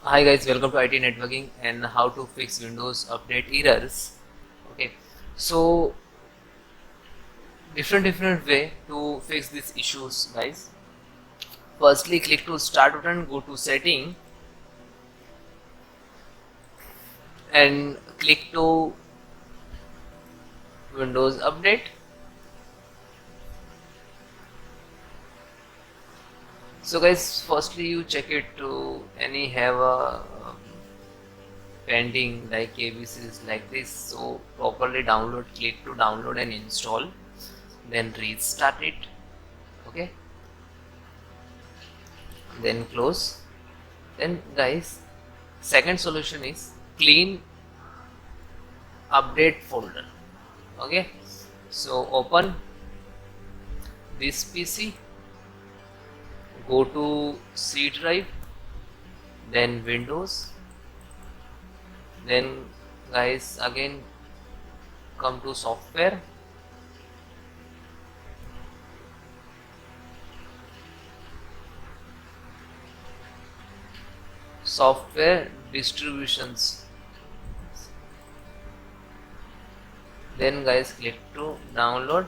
Hi guys, welcome to IT networking and how to fix Windows update errors. Okay, so different way to fix these issues, guys. Firstly, click to start button, go to setting and click to Windows update. So guys, firstly you check it to any have a pending like ABCs like this. So properly download, click to download and install, then restart it. Okay, then close. Then guys, second solution is clean update folder. Okay, so open this PC, go to C drive, then Windows, then guys again come to software, distributions, then guys click to download.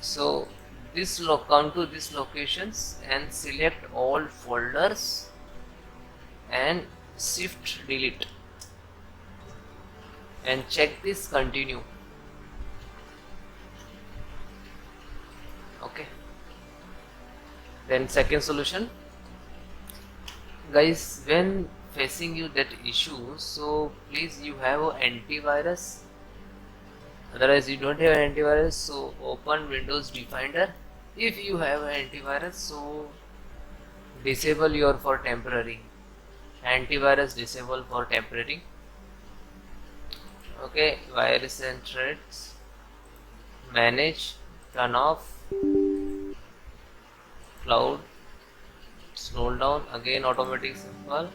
So this come to these locations and select all folders and shift delete and check this continue. Okay, then second solution, guys, when facing you that issue, so please you have an antivirus. Otherwise you don't have an antivirus, so open Windows Defender. If you have an antivirus, so disable your for temporary antivirus, disable for temporary. Okay, virus and threats, manage, turn off, cloud, scroll down, again automatic simple,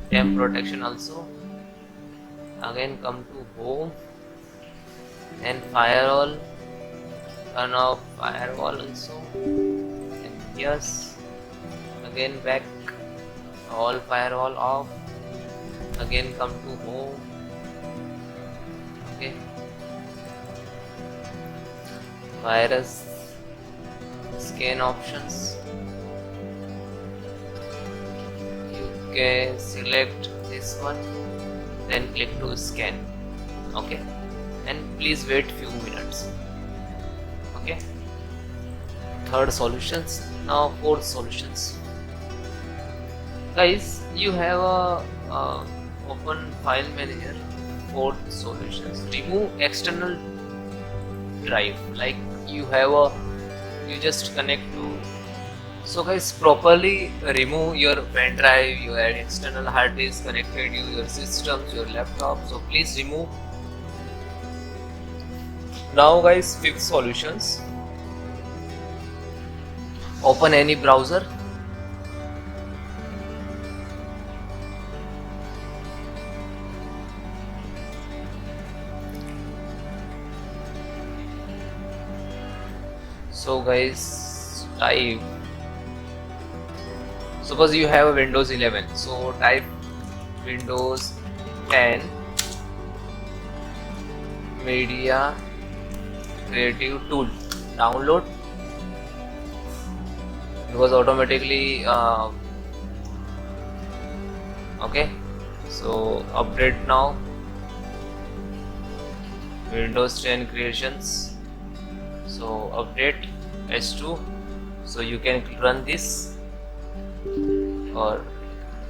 temp protection also, again come to home and firewall, turn off firewall also, and yes, again back, all firewall off, again come to home. Okay, virus scan options, you can select this one, then click to scan. Okay, and please wait few minutes. Okay, third solutions. Now fourth solutions, guys, you have a open file manager. Fourth solutions, remove external drive, like you have a, you just connect to, so guys properly remove your pen drive, your external hard disk connected, your systems, your laptop, so please remove. Now guys, fifth solutions, open any browser, so guys type, suppose you have a Windows 11, so type Windows 10 media creative tool, download, because automatically okay, so update now, Windows 10 creations, so update S2, so you can run this, or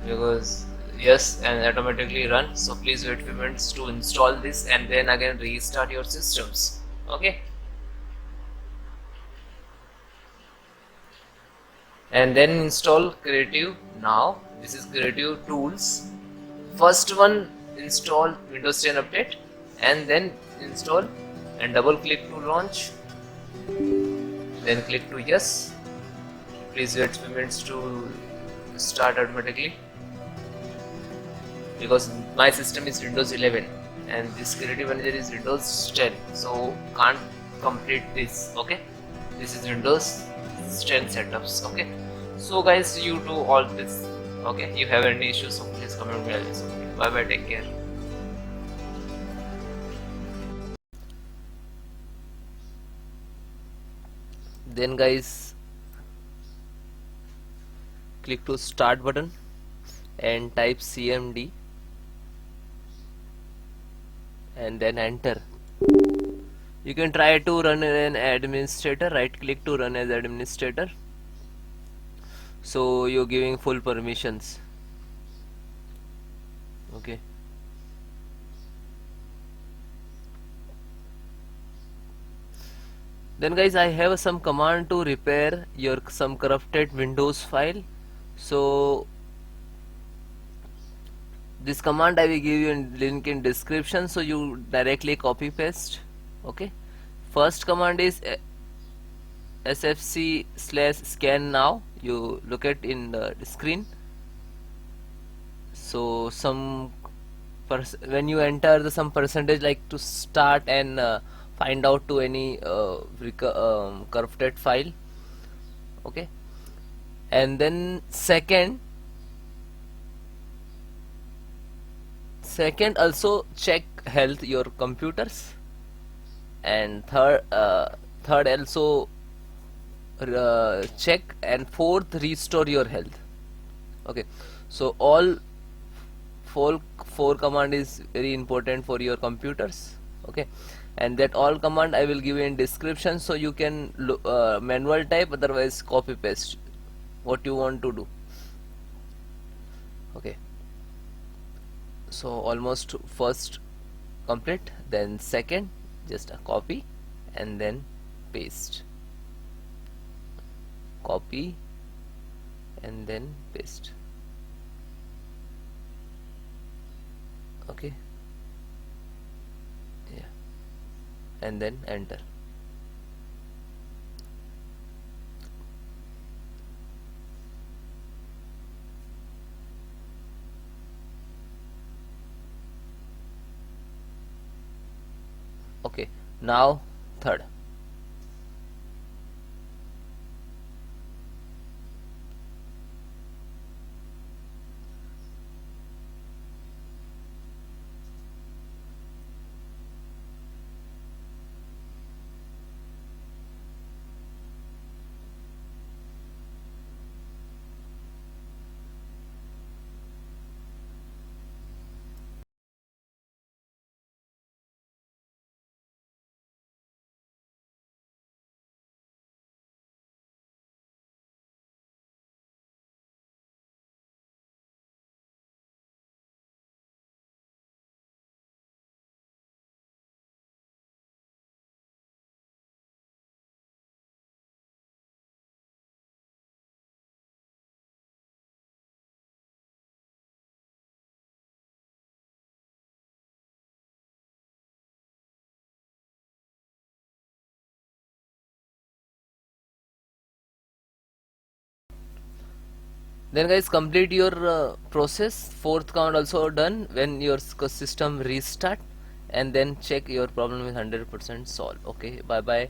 because yes, and automatically run, so please wait few minutes to install this and then again restart your systems. Okay, and then install creative. Now this is creative tools, first one install Windows 10 update and then install and double click to launch, then click to yes, please wait few minutes to start automatically, because my system is Windows 11 and this creative manager is Windows 10, so can't complete this. Okay, this is Windows 10 setups. Okay, so guys, you do all this Okay, you have any issues, so please comment me. I'll listen. Bye bye, take care. Then guys, click to start button and type CMD and then enter. You can try to run an administrator. Right click to run as administrator, so you're giving full permissions. Okay, then guys, I have some command to repair your some corrupted Windows file. So this command I will give you in link in description, so you directly copy paste. Okay, first command is sfc/scannow. You look at in the screen. So some when you enter the some percentage like to start and find out to any corrupted file. Okay, and then second also check health your computers, and third also check, and fourth restore your health. Okay, so all four command is very important for your computers. Okay, and that all command I will give you in description, so you can manual type, otherwise copy paste what you want to do. Okay, so almost first complete, then second just a copy and then paste, copy and then paste. Okay, yeah, and then enter. Okay, now third. Then guys, complete your process. Fourth count also done. When your system restart, and then check your problem is 100% solved. Okay, bye bye,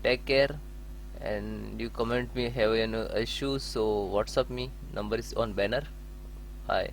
take care, and you comment me have any issue, so WhatsApp me, number is on banner. Bye.